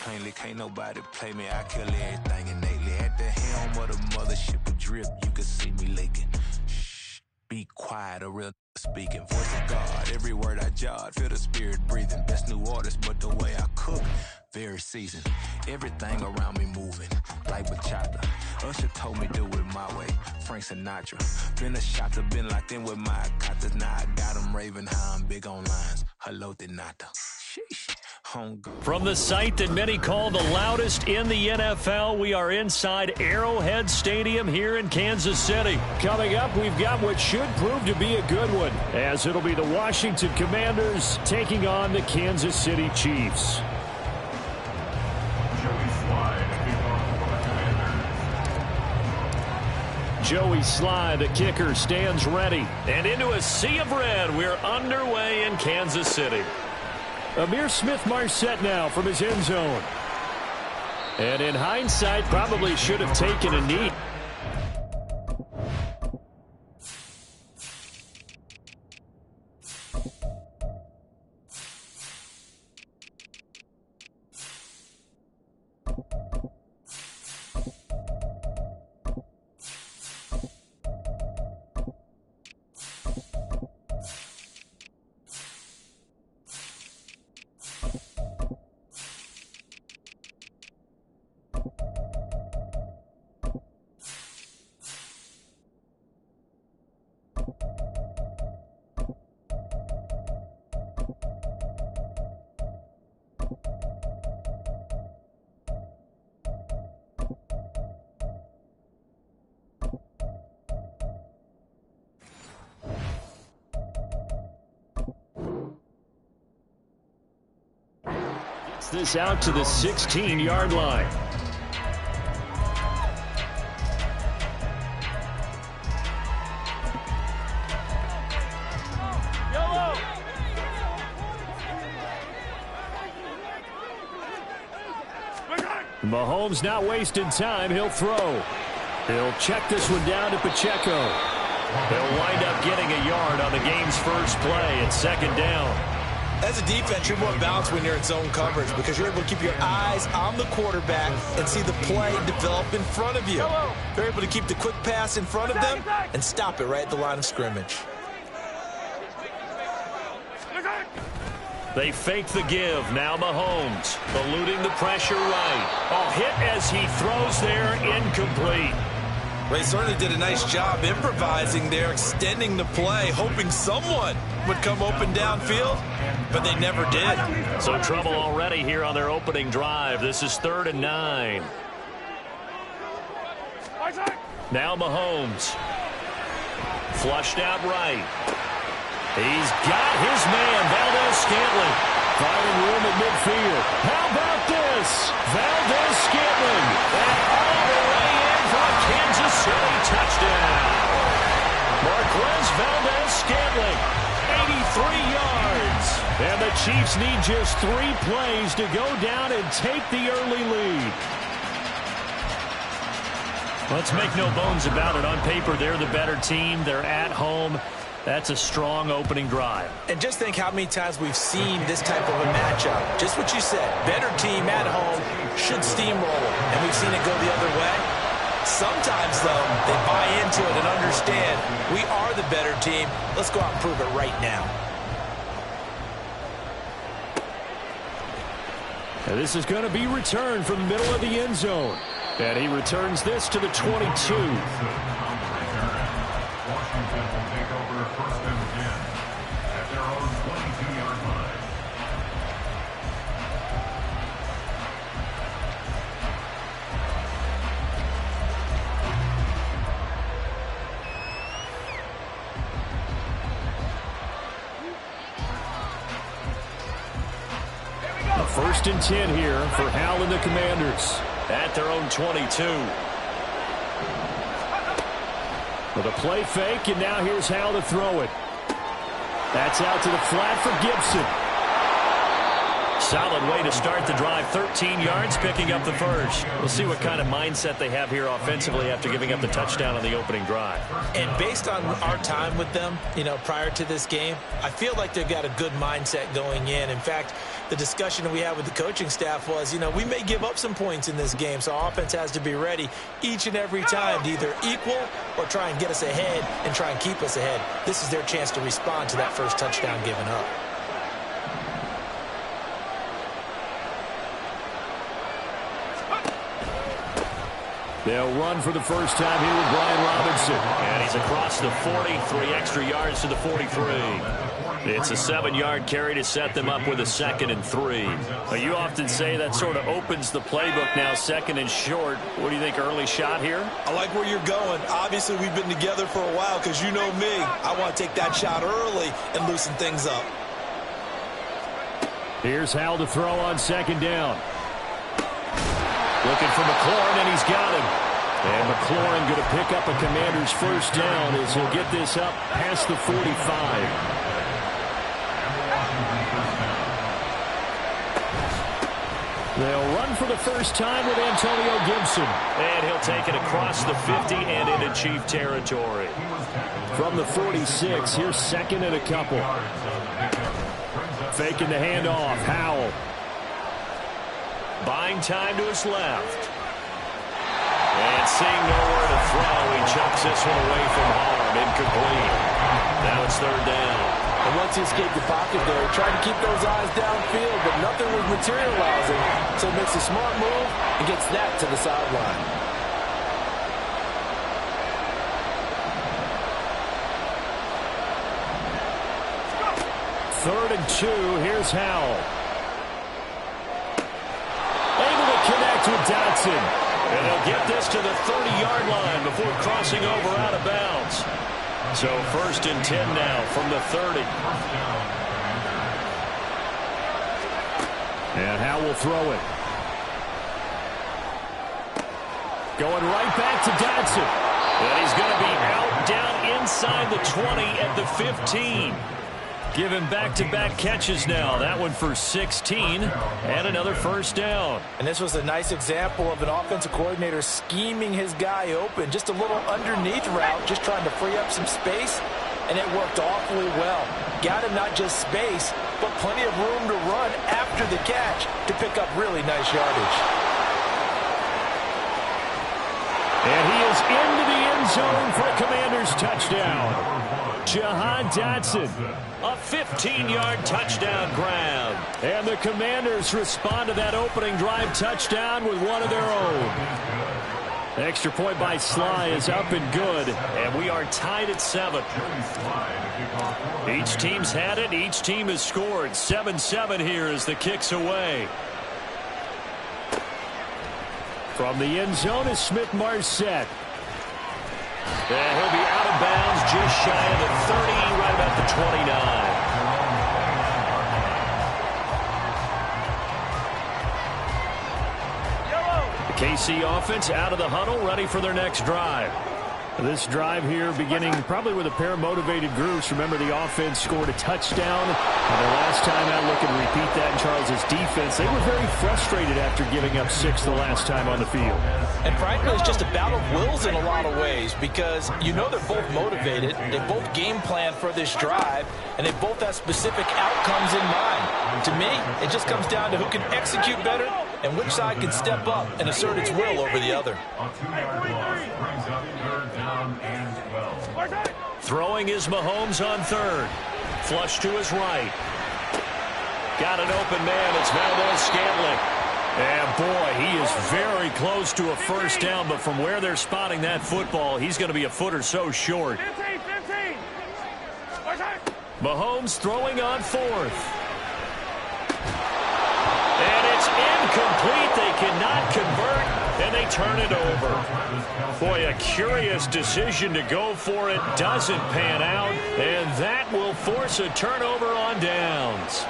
cleanly. Can't nobody play me. I kill everything innately. At the helm of the mothership of drip, you can see me leaking. Shh, be quiet, a real speaking. Voice of God, every word I jot. Feel the spirit breathing. Best new artist, but the way I cook, very seasoned. Everything around me moving, like bachata. Usher told me do it my way. Frank Sinatra. Been a shotter, been locked in with my cotters. Now I got them raving how I'm big on lines. Hello, Denata. Sheesh. From the site that many call the loudest in the NFL, we are inside Arrowhead Stadium here in Kansas City. Coming up, we've got what should prove to be a good one, as it'll be the Washington Commanders taking on the Kansas City Chiefs. Joey Sly, the kicker, stands ready. And into a sea of red, we're underway in Kansas City. Amir Smith-Marset now from his end zone. And in hindsight, probably should have taken a knee. This out to the 16-yard line. Mahomes not wasting time. He'll throw. He'll check this one down to Pacheco. He'll wind up getting a yard on the game's first play at second down. As a defense, you're more balanced when you're in zone coverage because you're able to keep your eyes on the quarterback and see the play develop in front of you. You're able to keep the quick pass in front of them and stop it right at the line of scrimmage. They fake the give. Now Mahomes eluding the pressure right. Oh, hit as he throws there, incomplete. Ray certainly did a nice job improvising there, extending the play, hoping someone would come open downfield, but they never did. So trouble already here on their opening drive. This is 3rd and 9. Now Mahomes. Flushed out right. He's got his man, Valdez-Scantling. Finding room at midfield. How about this? Valdez-Scantling. And all the way in for a Kansas City touchdown. Marquez Valdez-Scantling, 83 yards. And the Chiefs need just 3 plays to go down and take the early lead. Let's make no bones about it. On paper, they're the better team. They're at home. That's a strong opening drive. And just think how many times we've seen this type of a matchup. Just what you said. Better team at home should steamroll. And we've seen it go the other way. Sometimes, though, they buy into it and understand we are the better team. Let's go out and prove it right now. And this is going to be returned from the middle of the end zone. And he returns this to the 22. First and 10 here for Hal and the Commanders at their own 22. With a play fake, and now here's Hal to throw it. That's out to the flat for Gibson. Solid way to start the drive. 13 yards, picking up the first. We'll see what kind of mindset they have here offensively after giving up the touchdown on the opening drive. And based on our time with them, prior to this game, I feel like they've got a good mindset going in. In fact, the discussion that we had with the coaching staff was, we may give up some points in this game, so our offense has to be ready each and every time to either equal or try and get us ahead and try and keep us ahead. This is their chance to respond to that first touchdown given up. They'll run for the first time here with Brian Robinson. And he's across the 40, 3 extra yards to the 43. It's a 7-yard carry to set them up with a 2nd and 3. You often say that sort of opens the playbook now, 2nd and short. What do you think, early shot here? I like where you're going. Obviously, we've been together for a while because you know me. I want to take that shot early and loosen things up. Here's Howell to throw on 2nd down. Looking for McLaurin, and he's got him. And McLaurin going to pick up a Commander's first down as he'll get this up past the 45. They'll run for the first time with Antonio Gibson. And he'll take it across the 50 and into Chief territory. From the 46, here's 2nd and a couple. Faking the handoff, Howell. Buying time to his left. And seeing nowhere to throw, he chucks this one away from harm. Incomplete. Now it's 3rd down. And once he escaped the pocket there, he tried to keep those eyes downfield, but nothing was materializing. So he makes a smart move and gets that to the sideline. Third and 2. Here's Howell. Able to connect with Dotson. And they'll get this to the 30-yard line before crossing over out of bounds. So 1st and 10 now from the 30. And Howell will throw it. Going right back to Dotson. And he's going to be out down inside the 20 at the 15. Giving back-to-back catches now. That one for 16 and another first down. And this was a nice example of an offensive coordinator scheming his guy open. Just a little underneath route, just trying to free up some space, and it worked awfully well. Got him not just space, but plenty of room to run after the catch to pick up really nice yardage. And he is into the end zone for a Commanders touchdown. Jahan Dotson, a 15-yard touchdown grab. And the Commanders respond to that opening drive touchdown with one of their own. Extra point by Sly is up and good, and we are tied at 7. Each team's had it. Each team has scored. 7-7 here as the kick's away. From the end zone is Smith-Marset. And he'll be out of bounds just shy of the 30, right about the 29. The KC offense out of the huddle, ready for their next drive. This drive here beginning probably with a pair of motivated groups. Remember, the offense scored a touchdown. And the last time out, look and repeat that in Charles's defense. They were very frustrated after giving up 6 the last time on the field. And frankly, it's just a battle of wills in a lot of ways because they're both motivated. They both game plan for this drive, and they both have specific outcomes in mind. To me, it just comes down to who can execute better and which side can step up and assert its will over the other. Throwing is Mahomes on 3rd. Flush to his right. Got an open man. It's Valdez-Scantling. And boy, he is very close to a first down, but from where they're spotting that football, he's going to be a foot or so short. 15. Mahomes throwing on 4th. And it's incomplete. They cannot convert, and they turn it over. Boy, a curious decision to go for it. Doesn't pan out, and that will force a turnover on downs.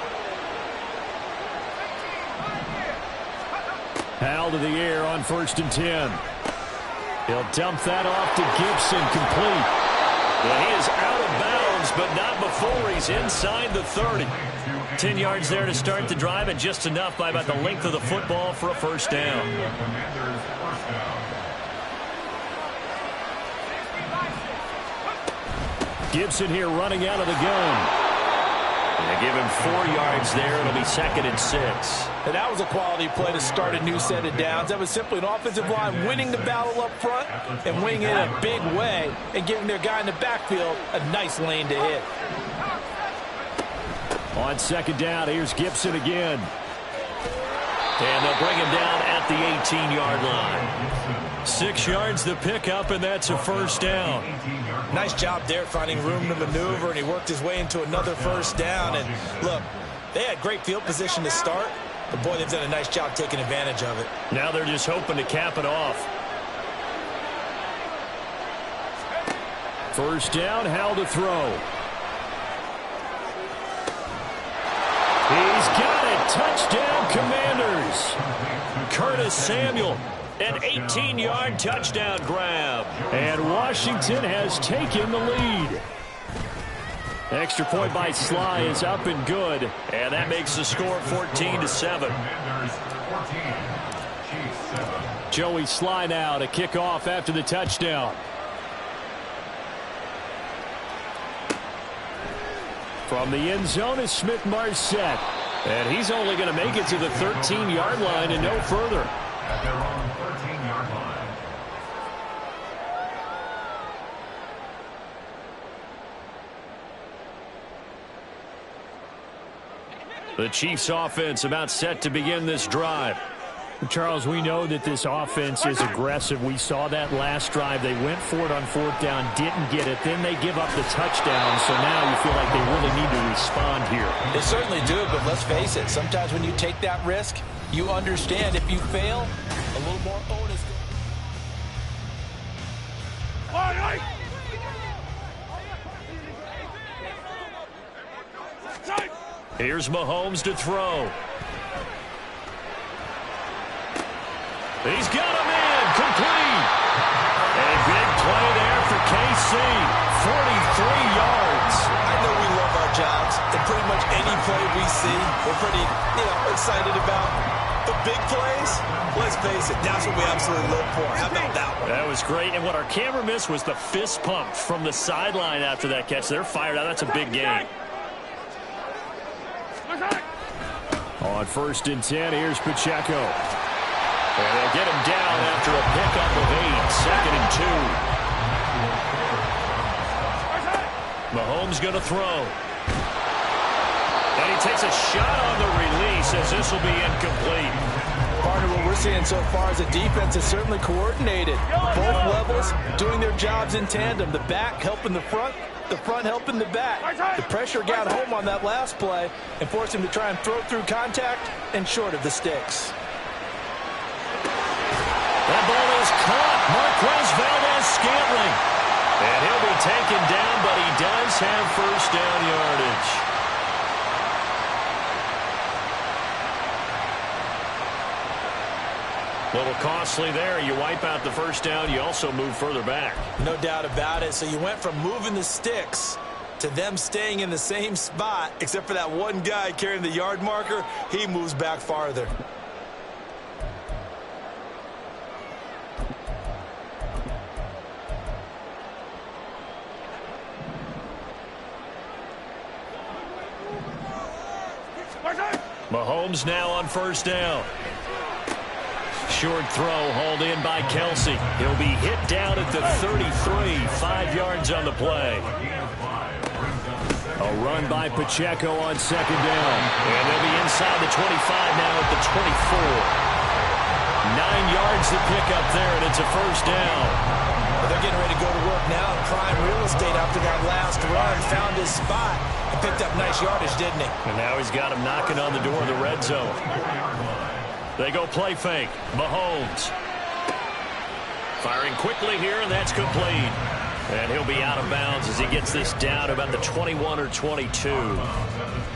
Howell to the air on 1st and 10. He'll dump that off to Gibson, complete. And he is out of bounds moves, but not before he's inside the 30. 10 yards there to start the drive, and just enough by about the length of the football for a first down. Gibson here running out of the gun. They give him 4 yards there. It'll be 2nd and 6. And that was a quality play to start a new set of downs. That was simply an offensive line winning the battle up front and winning it in a big way and giving their guy in the backfield a nice lane to hit. On 2nd down, here's Gibson again. And they'll bring him down at the 18-yard line. 6 yards the pickup, and that's a first down. Nice job there finding room to maneuver, and he worked his way into another first down. And look, they had great field position to start, but boy, they've done a nice job taking advantage of it. Now they're just hoping to cap it off. First down, Howell to throw. He's got it. Touchdown, Commanders. Curtis Samuel, an 18-yard touchdown grab. And Washington has taken the lead. Extra point by Sly is up and good. And that makes the score 14-7. Joey Sly now to kick off after the touchdown. From the end zone is Smith-Marset. And he's only going to make it to the 13-yard line and no further. At their own 13-yard line. The Chiefs offense about set to begin this drive. Charles, we know that this offense is aggressive. We saw that last drive. They went for it on 4th down, didn't get it. Then they give up the touchdown. So now you feel like they really need to respond here. They certainly do, but let's face it. Sometimes when you take that risk, you understand if you fail, a little more onus. Here's Mahomes to throw. He's got him in, complete. A big play there for KC, 43 yards. I know we love our jobs, and pretty much any play we see, we're pretty, excited about. The big plays, let's face it, that's what we absolutely live for. How about that one? That was great, and what our camera missed was the fist pump from the sideline after that catch. They're fired out. That's a big game. On 1st and 10, here's Pacheco. And they'll get him down after a pickup of 8, 2nd and 2. Mahomes going to throw. And he takes a shot on the release as this will be incomplete. Partner, what we're seeing so far is the defense is certainly coordinated. Both levels doing their jobs in tandem. The back helping the front helping the back. The pressure got home on that last play and forced him to try and throw through contact and short of the sticks. That ball is caught. Marquez Valdes-Scantling. And he'll be taken down, but he does have first down yardage. A little costly there. You wipe out the first down. You also move further back. No doubt about it. So you went from moving the sticks to them staying in the same spot, except for that one guy carrying the yard marker. He moves back farther. Mahomes now on first down. Short throw hauled in by Kelsey. He'll be hit down at the 33, 5 yards on the play. A run by Pacheco on 2nd down. And they'll be inside the 25 now at the 24. 9 yards to pick up there, and it's a first down. Well, they're getting ready to go to work now in prime real estate after that last run. Found his spot and picked up nice yardage, didn't he? And now he's got him knocking on the door of the red zone. They go play fake. Mahomes. Firing quickly here, and that's complete. And he'll be out of bounds as he gets this down about the 21 or 22.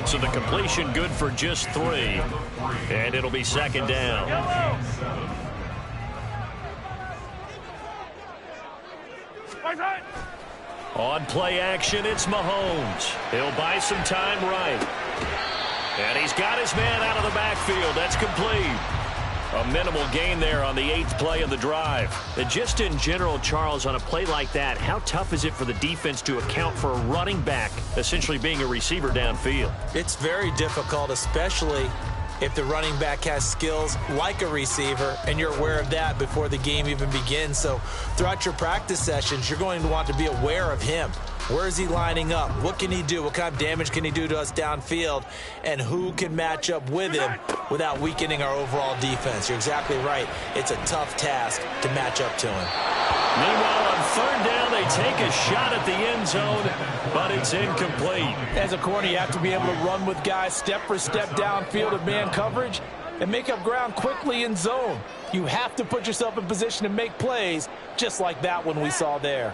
So the completion good for just 3. And it'll be second down. On play action, it's Mahomes. He'll buy some time right. And he's got his man out of the backfield. That's complete. A minimal gain there on the 8th play of the drive. And just in general, Charles, on a play like that, how tough is it for the defense to account for a running back essentially being a receiver downfield? It's very difficult, especially if the running back has skills like a receiver, and you're aware of that before the game even begins. So throughout your practice sessions, you're going to want to be aware of him. Where is he lining up? What can he do? What kind of damage can he do to us downfield? And who can match up with him without weakening our overall defense? You're exactly right. It's a tough task to match up to him. Meanwhile, on 3rd down, they take a shot at the end zone, but it's incomplete. As a corner, you have to be able to run with guys step for step downfield of man coverage and make up ground quickly in zone. You have to put yourself in position to make plays just like that one we saw there.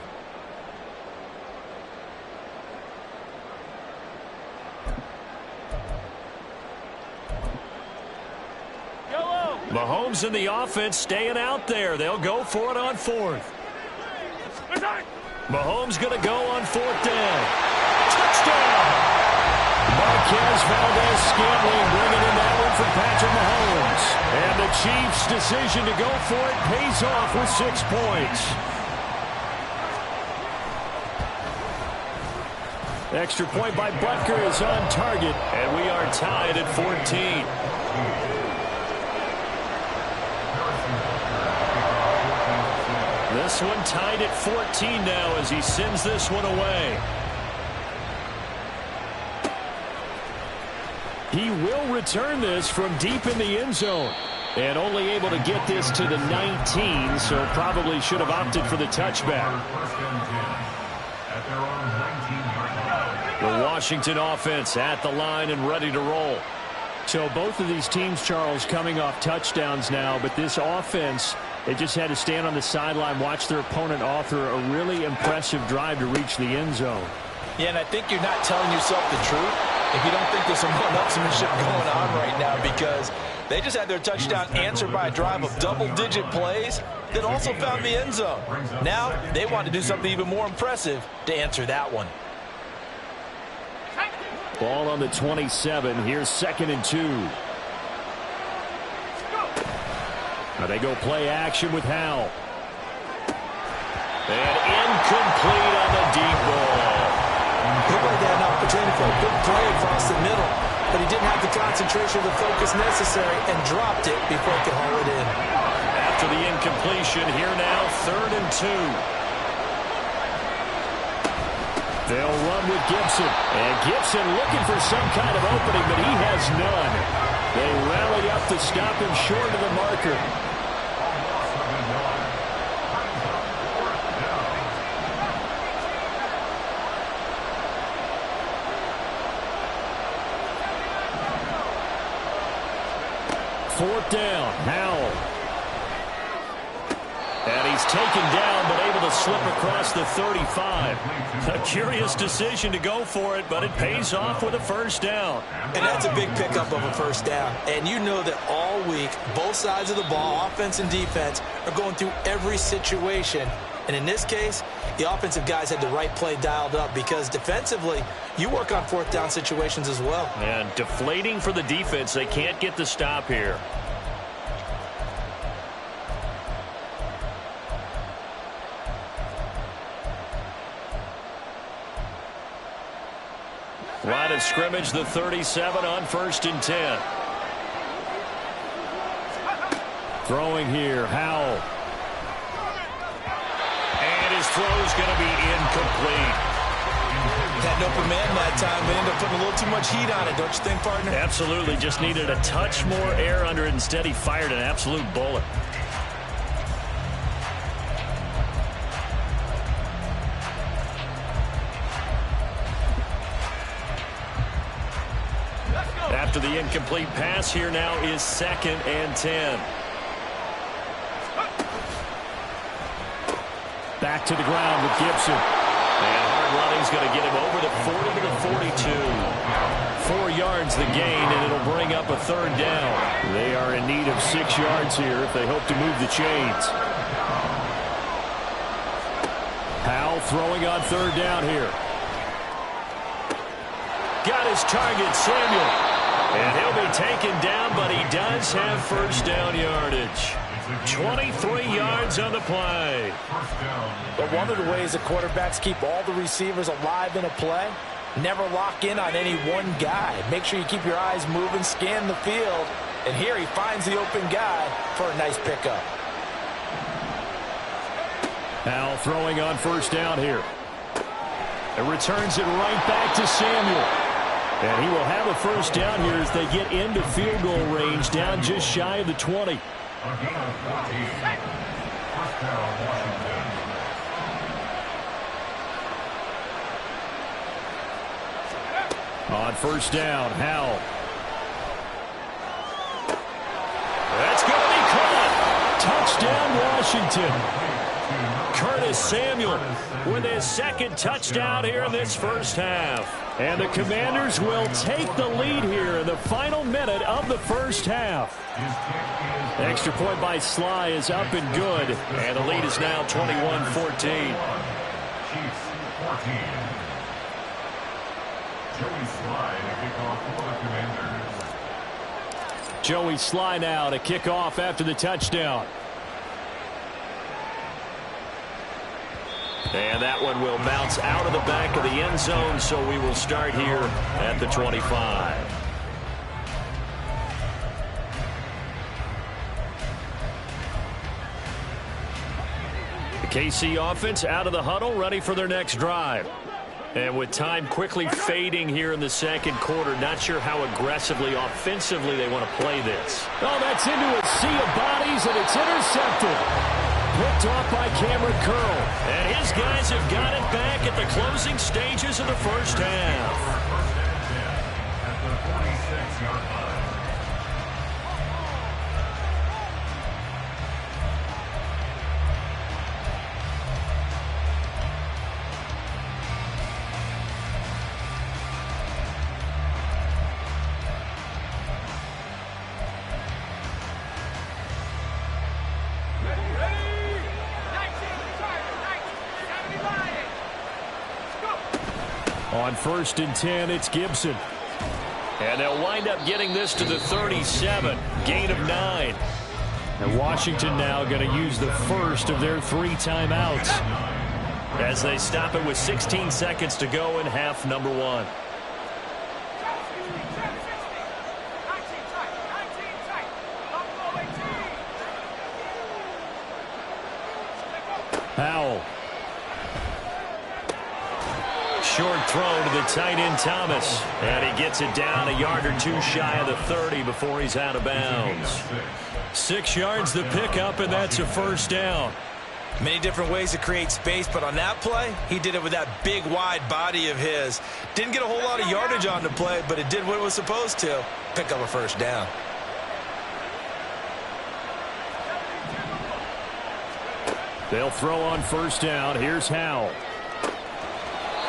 Mahomes and the offense staying out there. They'll go for it on 4th. Mahomes going to go on 4th down. Touchdown! Marquez Valdez-Scantling bringing in that one from Patrick Mahomes. And the Chiefs' decision to go for it pays off with 6 points. Extra point by Butker is on target, and we are tied at 14. This one tied at 14 now as he sends this one away. He will return this from deep in the end zone. And only able to get this to the 19, so probably should have opted for the touchback. The Washington offense at the line and ready to roll. So both of these teams, Charles, coming off touchdowns now, but this offense, they just had to stand on the sideline, watch their opponent author a really impressive drive to reach the end zone. Yeah, and I think you're not telling yourself the truth if you don't think there's some one-upsmanship going on right now, because they just had their touchdown answered by a drive of double-digit plays that also found the end zone. Now they want to do something even more impressive to answer that one. Ball on the 27. Here's 2nd and 2. Now they go play action with Howell. And incomplete on the deep ball. He really had an opportunity for a big play across the middle, but he didn't have the concentration or the focus necessary and dropped it before he could haul it in. After the incompletion, here now 3rd and 2. They'll run with Gibson. And Gibson looking for some kind of opening, but he has none. They rally up to stop him short of the marker. Fourth down, Howell. And he's taken down, but able to slip across the 35. A curious decision to go for it, but it pays off with a 1st down. And that's a big pickup of a 1st down. And you know that all week, both sides of the ball, offense and defense, are going through every situation. And in this case, the offensive guys had the right play dialed up, because defensively, you work on 4th down situations as well. And deflating for the defense. They can't get the stop here. Line of scrimmage, the 37 on 1st and 10. Throwing here, Howell. And his throw's going to be incomplete. Had an open man that time, but ended up putting a little too much heat on it, don't you think, partner? Absolutely. Just needed a touch more air under it. Instead, he fired an absolute bullet. After the incomplete pass, here now is 2nd and 10. Back to the ground with Gibson. And hard running's going to get him over the 40 to the 42. 4 yards the gain, and it'll bring up a 3rd down. They are in need of 6 yards here if they hope to move the chains. Howell Bell throwing on third down here. Got his target, Samuel. And he'll be taken down, but he does have first down yardage. 23 yards on the play. But one of the ways the quarterbacks keep all the receivers alive in a play, never lock in on any one guy. Make sure you keep your eyes moving, scan the field. And here he finds the open guy for a nice pickup. Now throwing on first down here. It returns it right back to Samuel. And he will have a first down here as they get into field goal range, down just shy of the 20. On first down, Howell. That's going to be caught. Touchdown, Washington. Curtis Samuel with his second touchdown here in this first half. And the Commanders will take the lead here in the final minute of the first half. Extra point by Sly is up and good. And the lead is now 21-14. Joey Sly now to kick off after the touchdown. And that one will bounce out of the back of the end zone, so we will start here at the 25. The KC offense out of the huddle, ready for their next drive. And with time quickly fading here in the second quarter, not sure how aggressively, offensively they want to play this. Oh, that's into a sea of bodies, and it's intercepted. Picked off by Cameron Curl. And his guys have got it back at the closing stages of the first half. On 1st and 10, it's Gibson. And they'll wind up getting this to the 37. Gain of 9. And Washington now going to use the first of their 3 timeouts as they stop it with 16 seconds to go in half number 1. Howell. Short throw to the tight end Thomas. And he gets it down a yard or 2 shy of the 30 before he's out of bounds. 6 yards the pickup, and that's a first down. Many different ways to create space, but on that play, he did it with that big, wide body of his. Didn't get a whole lot of yardage on the play, but it did what it was supposed to. Pick up a first down. They'll throw on first down. Here's Howell.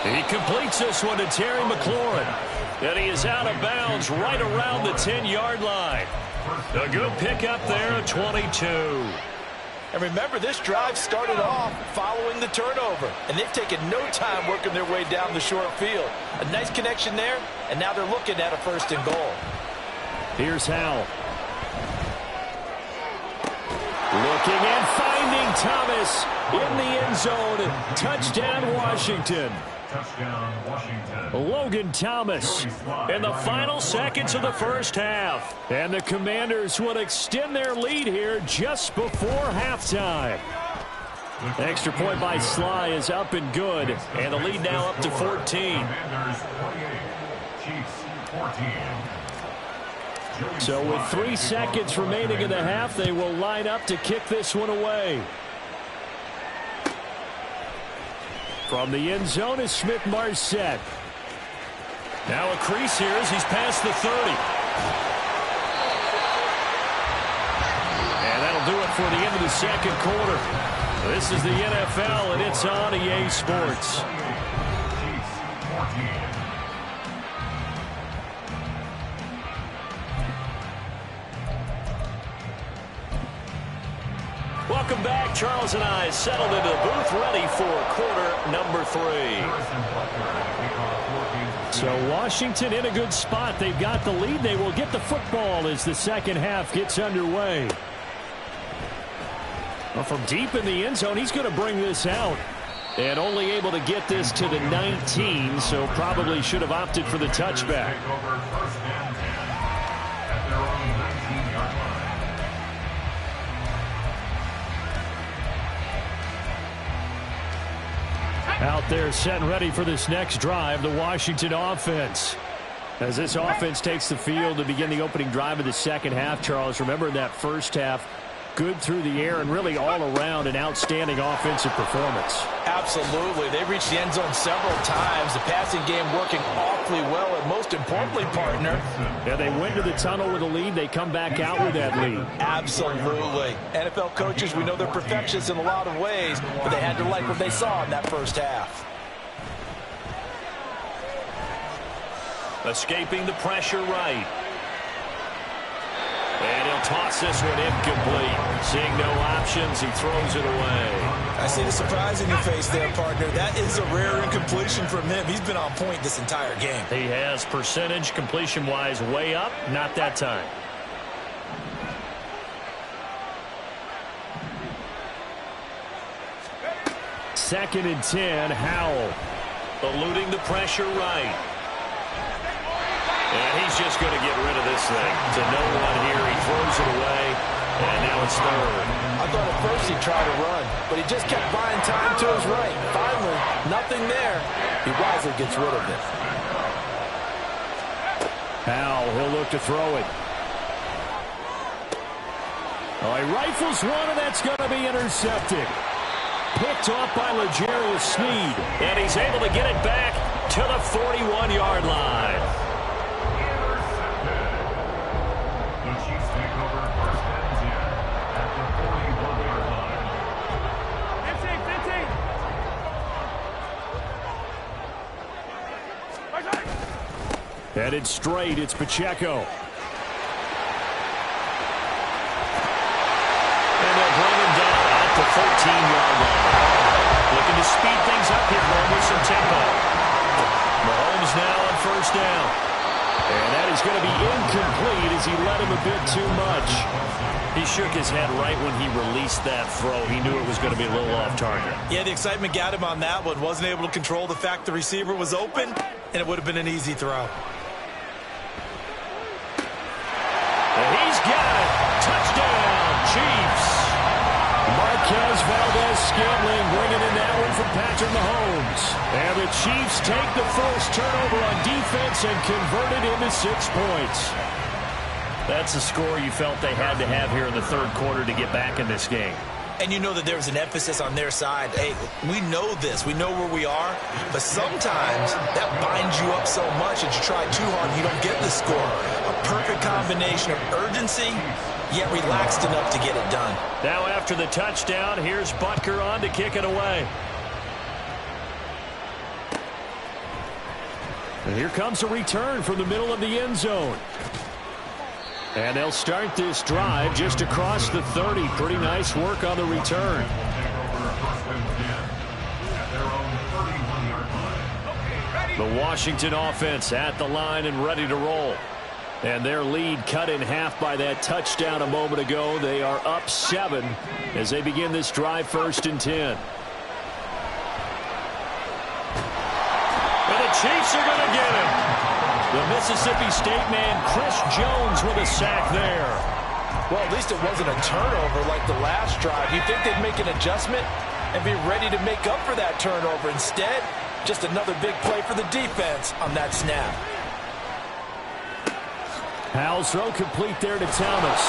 He completes this one to Terry McLaurin. And he is out of bounds right around the 10-yard line. A good pickup there at 22. And remember, this drive started off following the turnover. And they've taken no time working their way down the short field. A nice connection there, and now they're looking at a 1st and goal. Here's Howell. Looking and finding Thomas in the end zone. Touchdown, Washington. Touchdown, Washington. Logan Thomas in the final seconds of the first half. And the Commanders will extend their lead here just before halftime. Extra point by Sly is up and good. And the lead now up to 14. Commanders 48, Chiefs 14. So with 3 seconds remaining in the half, they will line up to kick this one away. From the end zone is Smith-Marset. Now a crease here as he's past the 30. And that'll do it for the end of the second quarter. This is the NFL, and it's on EA Sports. Welcome back. Charles and I settled into the booth, ready for quarter number 3. So Washington in a good spot. They've got the lead. They will get the football as the second half gets underway. Well, from deep in the end zone, he's going to bring this out. And only able to get this to the 19, so probably should have opted for the touchback. Out there set and ready for this next drive, the Washington offense. As this offense takes the field to begin the opening drive of the second half, Charles, remember in that first half, good through the air and really all around an outstanding offensive performance. Absolutely. They reached the end zone several times. The passing game working awfully well, and most importantly, partner. Yeah, they went to the tunnel with a lead. They come back out with that lead. Absolutely. NFL coaches, we know they're perfectionists in a lot of ways, but they had to like what they saw in that first half. Escaping the pressure right. And he'll toss this one incomplete. Seeing no options, he throws it away. I see the surprise in your face there, partner. That is a rare incompletion from him. He's been on point this entire game. He has percentage completion-wise way up. Not that time. Second and 10, Howell. Eluding the pressure right. And he's just going to get rid of this thing. To no one here. He throws it away. And now it's third. I thought at first he'd try to run, but he just kept buying time to his right. Finally, nothing there. He wisely gets rid of it. Howell, he'll look to throw it. Oh, he rifles one, and that's going to be intercepted. Picked off by L'Jarius Sneed. And he's able to get it back to the 41-yard line. Headed straight, it's Pacheco. And they'll bring him down at the 14-yard line. Looking to speed things up here, with some tempo. Mahomes now on first down. And that is going to be incomplete as he led him a bit too much. He shook his head right when he released that throw. He knew it was going to be a little off target. Yeah, the excitement got him on that one. Wasn't able to control the fact the receiver was open, and it would have been an easy throw. And he's got it. Touchdown, Chiefs. Marquez Valdez-Scantling bringing in that one from Patrick Mahomes. And the Chiefs take the forced turnover on defense and convert it into 6 points. That's the score you felt they had to have here in the third quarter to get back in this game. And you know that there's an emphasis on their side. Hey, we know this. We know where we are. But sometimes that binds you up so much that you try too hard and you don't get the score. A perfect combination of urgency, yet relaxed enough to get it done. Now after the touchdown, here's Butker on to kick it away. And here comes a return from the middle of the end zone. And they'll start this drive just across the 30. Pretty nice work on the return. The Washington offense at the line and ready to roll. And their lead cut in half by that touchdown a moment ago. They are up 7 as they begin this drive, 1st and 10. And the Chiefs are going to get him. The Mississippi State man, Chris Jones, with a sack there. Well, at least it wasn't a turnover like the last drive. You'd think they'd make an adjustment and be ready to make up for that turnover. Instead, just another big play for the defense on that snap. Howell's throw complete there to Thomas.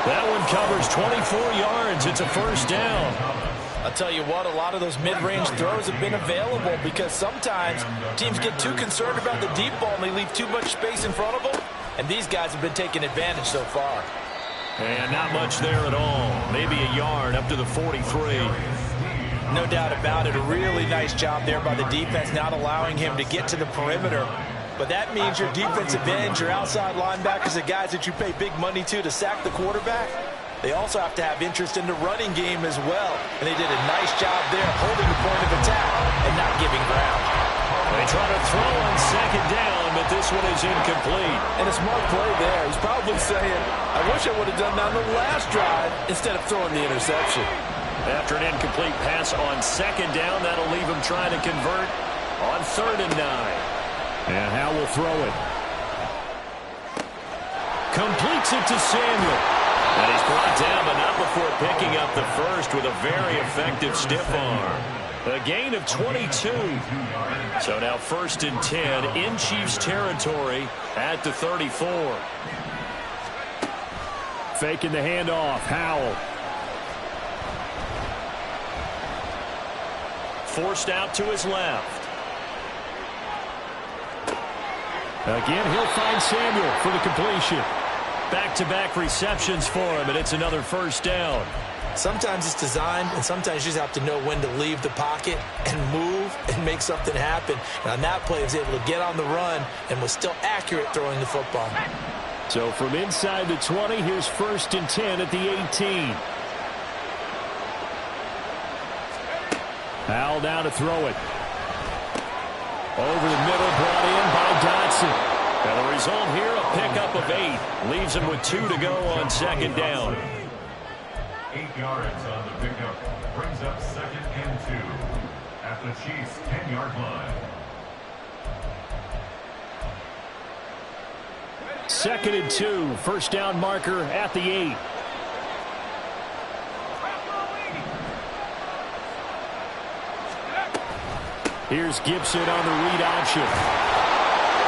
That one covers 24 yards. It's a 1st down. I'll tell you what, a lot of those mid-range throws have been available because sometimes teams get too concerned about the deep ball and they leave too much space in front of them. And these guys have been taking advantage so far. And not much there at all. Maybe a yard up to the 43. No doubt about it. A really nice job there by the defense, not allowing him to get to the perimeter. But that means your defensive ends, your outside linebackers, the guys that you pay big money to sack the quarterback, they also have to have interest in the running game as well. And they did a nice job there holding the point of attack and not giving ground. They try to throw on second down, but this one is incomplete. And a smart play there. He's probably saying, I wish I would have done that on the last drive instead of throwing the interception. After an incomplete pass on second down, that'll leave him trying to convert on 3rd and 9. And Howe will throw it. Completes it to Samuel. And he's brought down, but not before picking up the first with a very effective stiff arm. A gain of 22. So now 1st and 10 in Chiefs territory at the 34. Faking the handoff. Howell. Forced out to his left. Again, he'll find Samuel for the completion. Back-to-back receptions for him, and it's another 1st down. Sometimes it's designed, and sometimes you just have to know when to leave the pocket and move and make something happen. And on that play, he was able to get on the run and was still accurate throwing the football. So from inside the 20, here's 1st and 10 at the 18. Howell now to throw it. Over the middle, brought in by Dotson. And the result here, a pickup of 8. Leaves him with 2 to go on 2nd down. 8 yards on the pickup. Brings up 2nd and 2 at the Chiefs' 10-yard line. 2nd and 2. 1st down marker at the 8. Here's Gibson on the read option.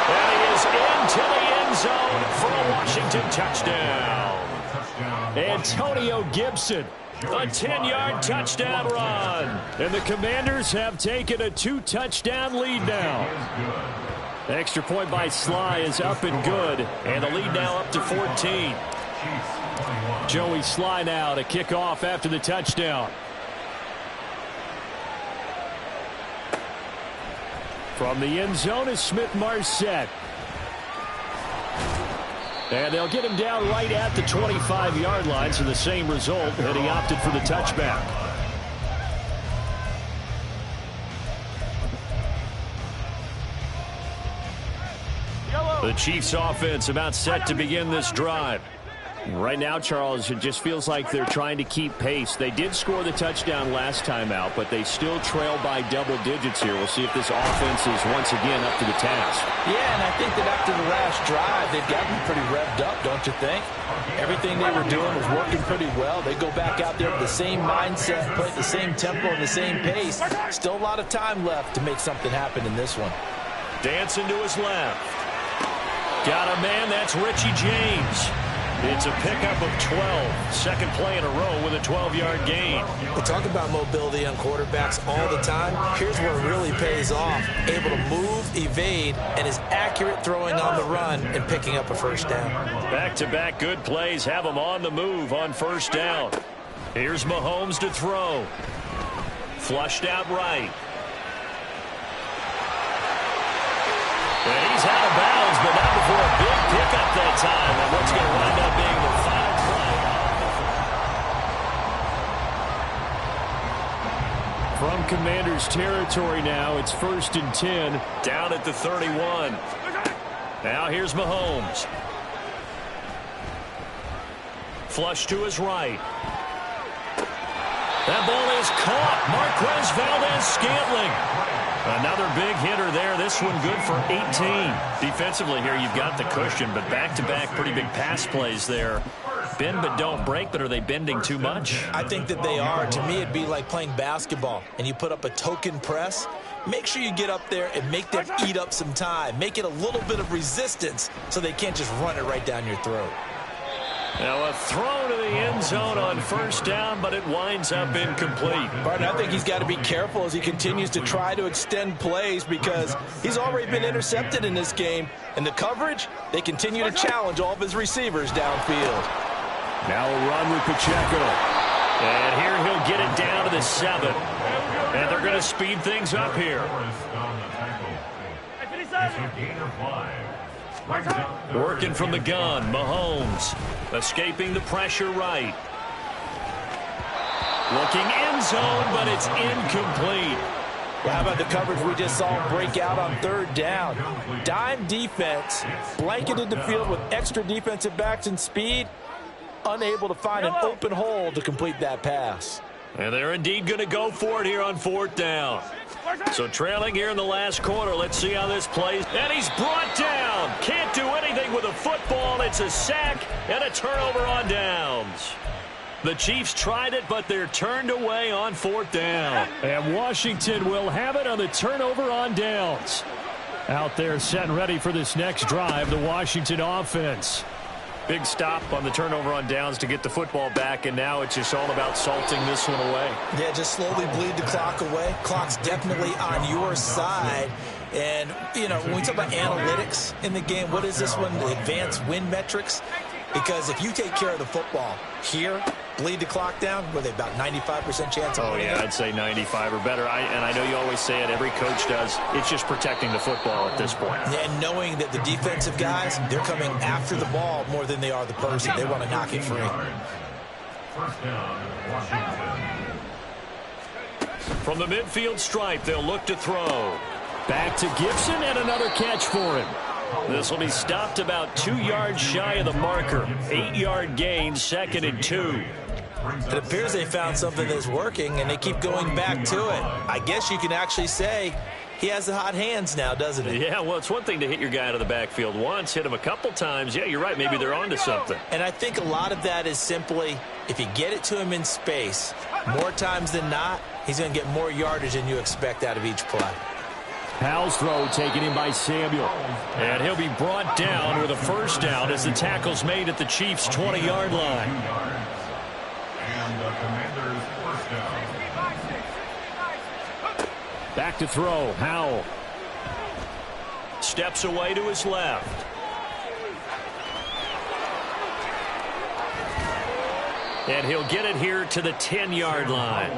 And he is into the end zone for a Washington touchdown. Antonio Gibson, a 10-yard touchdown run. And the Commanders have taken a 2-touchdown lead now. Extra point by Sly is up and good. And the lead now up to 14. Joey Sly now to kick off after the touchdown. From the end zone is Smith-Marset. And they'll get him down right at the 25-yard line, so the same result, and he opted for the touchback. The Chiefs offense about set to begin this drive. Right now, Charles, it just feels like they're trying to keep pace. They did score the touchdown last time out, but they still trail by double digits here. We'll see if this offense is once again up to the task. Yeah, and I think that after the last drive, they've gotten pretty revved up, don't you think? Everything they were doing was working pretty well. They go back out there with the same mindset, play at the same tempo and the same pace. Still a lot of time left to make something happen in this one. Dancing to his left. Got a man, that's Richie James. It's a pickup of 12. Second play in a row with a 12-yard gain. We talk about mobility on quarterbacks all the time. Here's where it really pays off. Able to move, evade, and is accurate throwing on the run and picking up a 1st down. Back-to-back good plays have him on the move on 1st down. Here's Mahomes to throw. Flushed out right. And he's out of bounds, but not before a big pickup that time. And what's going to wind up being the final play. From Commanders territory now, it's 1st and 10. Down at the 31. Now here's Mahomes. Flush to his right. That ball is caught. Marquez Valdes-Scantling. Another big hitter there. This one good for 18. Defensively here, you've got the cushion, but back-to-back pretty big pass plays there. Bend but don't break, but are they bending too much? I think that they are. To me, it'd be like playing basketball, and you put up a token press. Make sure you get up there and make them eat up some time. Make it a little bit of resistance so they can't just run it right down your throat. Now a throw to the end zone on 1st down, but it winds up incomplete. Barton, I think he's got to be careful as he continues to try to extend plays because he's already been intercepted in this game. And the coverage, they continue to challenge all of his receivers downfield. Now a run with Pacheco. And here he'll get it down to the 7. And they're going to speed things up here. Working from the gun, Mahomes escaping the pressure right. Looking end zone, but it's incomplete. Well, how about the coverage we just saw break out on third down? Dime defense, blanketed the field with extra defensive backs and speed, unable to find an open hole to complete that pass. And they're indeed going to go for it here on fourth down. So trailing here in the last quarter. Let's see how this plays. And he's brought down. Can't do anything with a football. It's a sack and a turnover on downs. The Chiefs tried it, but they're turned away on fourth down. And Washington will have it on the turnover on downs. Out there set and ready for this next drive, the Washington offense. Big stop on the turnover on downs to get the football back, and now it's just all about salting this one away. Yeah, just slowly bleed the clock away. Clock's definitely on your side. And, you know, when we talk about analytics in the game, what is this one? The advanced win metrics? Because if you take care of the football here, bleed the clock down, were they about 95% chance of winning? Oh, yeah, I'd say 95 or better. And I know you always say it, every coach does. It's just protecting the football at this point. Yeah, and knowing that the defensive guys, they're coming after the ball more than they are the person. They want to knock it free. First down, Washington. From the midfield stripe, they'll look to throw. Back to Gibson and another catch for him. This will be stopped about 2 yards shy of the marker. 8-yard gain, 2nd and 2. It appears they found something that's working, and they keep going back to it. I guess you can actually say he has the hot hands now, doesn't he? Yeah, well, it's one thing to hit your guy out of the backfield once, hit him a couple times. Yeah, you're right. Maybe they're onto something. And I think a lot of that is simply if you get it to him in space, more times than not, he's going to get more yardage than you expect out of each play. Powell's throw taken in by Samuel. And he'll be brought down with a first down as the tackle's made at the Chiefs' 20-yard line. And the Commanders' first down. Back to throw, Howell. Steps away to his left. And he'll get it here to the 10-yard line.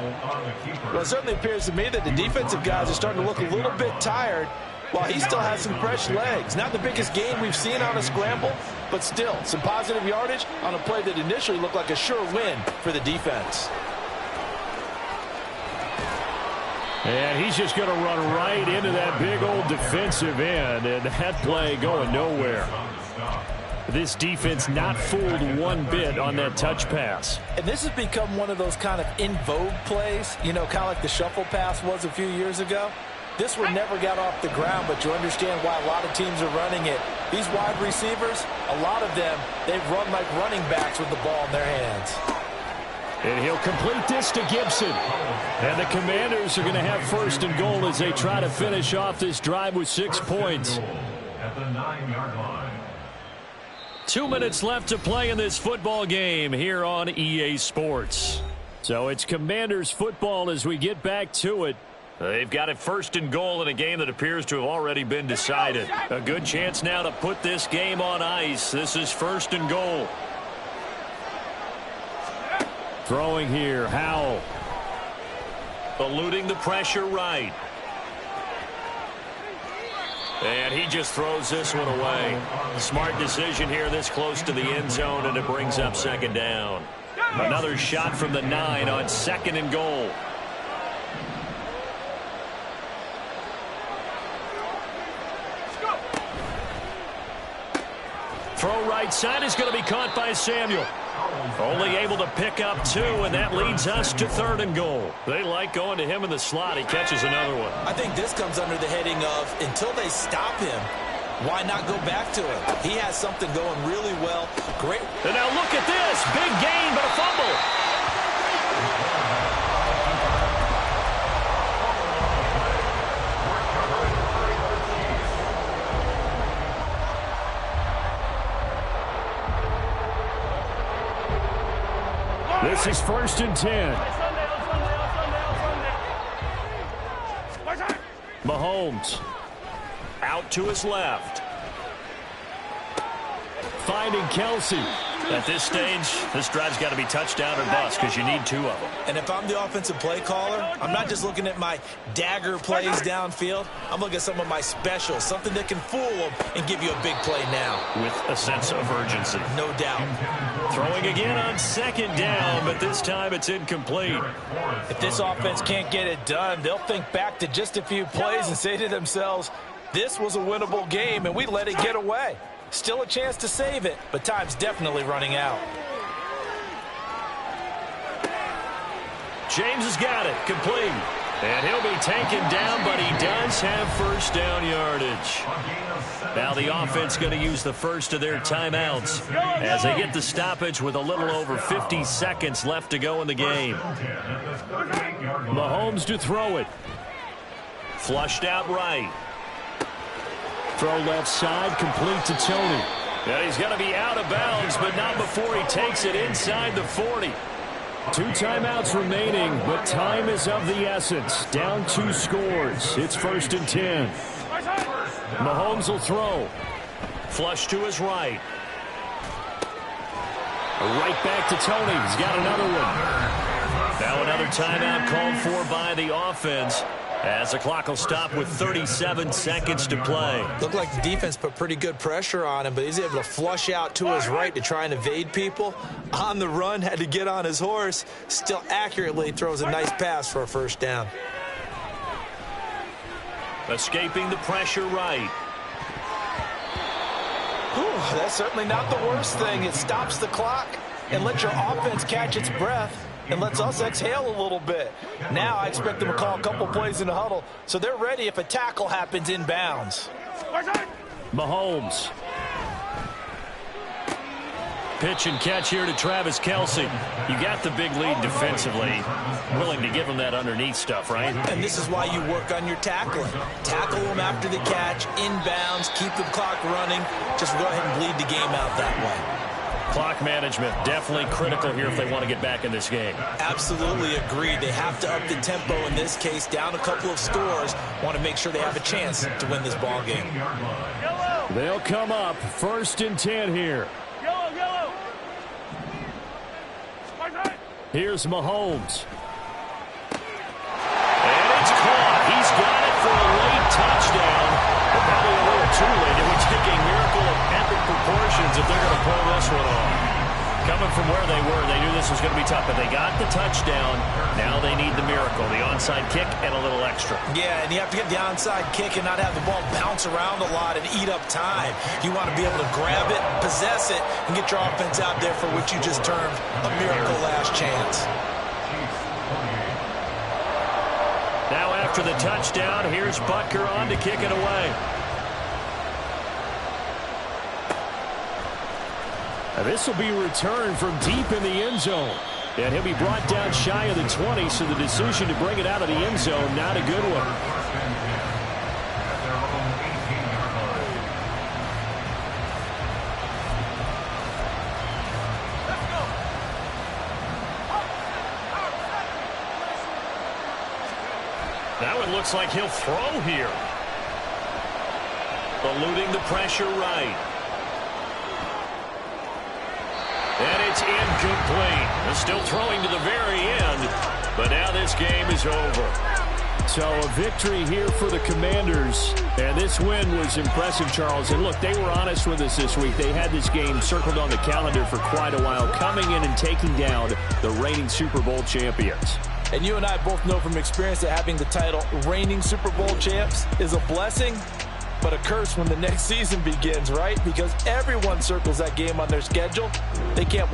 Well, it certainly appears to me that the defensive guys are starting to look a little bit tired while he still has some fresh legs. Not the biggest gain we've seen on a scramble, but still some positive yardage on a play that initially looked like a sure win for the defense. And he's just going to run right into that big old defensive end, and that play going nowhere. This defense not fooled one bit on that touch pass. And this has become one of those kind of in vogue plays, you know, kind of like the shuffle pass was a few years ago. This one never got off the ground, but you understand why a lot of teams are running it. These wide receivers, a lot of them, they've run like running backs with the ball in their hands. And he'll complete this to Gibson. And the Commanders are going to have first and goal as they try to finish off this drive with 6 points. At the 9-yard line. 2 minutes left to play in this football game here on EA Sports. So it's Commanders football as we get back to it. They've got it first and goal in a game that appears to have already been decided. A good chance now to put this game on ice. This is first and goal. Throwing here, Howell. Eluding the pressure right. And he just throws this one away. Smart decision here this close to the end zone, and it brings up second down. Another shot from the 9 on 2nd and goal. Throw right side is going to be caught by Samuel. Only able to pick up 2, and that leads us to 3rd and goal. They like going to him in the slot. He catches another one. I think this comes under the heading of until they stop him, why not go back to him? He has something going really well. Great. And now look at this. Big gain, but a fumble. This is 1st and 10. Mahomes out to his left. Finding Kelsey. At this stage, this drive's got to be touchdown or bust because you need 2 of them. And if I'm the offensive play caller, I'm not just looking at my dagger plays downfield. I'm looking at some of my specials, something that can fool them and give you a big play now. With a sense of urgency. No doubt. Throwing again on 2nd down, but this time it's incomplete. If this offense can't get it done, they'll think back to just a few plays and say to themselves, this was a winnable game and we let it get away. Still a chance to save it, but time's definitely running out. James has got it, complete. And he'll be taken down, but he does have first down yardage. Now the offense going to use the first of their timeouts as they get the stoppage with a little over 50 seconds left to go in the game. Mahomes to throw it. Flushed out right. Throw left side, complete to Tony. And he's going to be out of bounds, but not before he takes it inside the 40. 2 timeouts remaining, but time is of the essence. Down 2 scores. It's 1st and 10. Mahomes will throw. Flush to his right. Right back to Tony. He's got another one. Now another timeout called for by the offense, as the clock will stop with 37 seconds to play. Looked like the defense put pretty good pressure on him, but he's able to flush out to his right to try and evade people. On the run, had to get on his horse. Still accurately throws a nice pass for a first down. Escaping the pressure right. Whew, that's certainly not the worst thing. It stops the clock and lets your offense catch its breath and lets us exhale a little bit. Now I expect them to call a couple plays in the huddle so they're ready if a tackle happens inbounds. Mahomes. Pitch and catch here to Travis Kelce. You got the big lead defensively. Willing to give him that underneath stuff, right? And this is why you work on your tackling. Tackle them after the catch, inbounds, keep the clock running. Just go ahead and bleed the game out that way. Clock management, definitely critical here if they want to get back in this game. Absolutely agreed. They have to up the tempo in this case, down a couple of scores. Want to make sure they have a chance to win this ball game. They'll come up 1st and 10 here. Here's Mahomes. And it's caught. He's got it for a late touchdown. But probably a little too late. It would take a miracle of epic proportions if they're going to pull this one off. Coming from where they were, they knew this was going to be tough, but they got the touchdown. Now they need the miracle, the onside kick and a little extra. Yeah, and you have to get the onside kick and not have the ball bounce around a lot and eat up time. You want to be able to grab it, possess it, and get your offense out there for what you just termed a miracle last chance. Now after the touchdown, here's Butker on to kick it away. This will be returned from deep in the end zone. And he'll be brought down shy of the 20, so the decision to bring it out of the end zone, not a good one. That one looks like he'll throw here. Eluding the pressure right. And it's incomplete. They're still throwing to the very end, but now this game is over. So a victory here for the Commanders, and this win was impressive, Charles. And look, they were honest with us this week. They had this game circled on the calendar for quite a while, coming in and taking down the reigning Super Bowl champions. And you and I both know from experience that having the title reigning Super Bowl champs is a blessing, but a curse when the next season begins, right? Because everyone circles that game on their schedule. They can't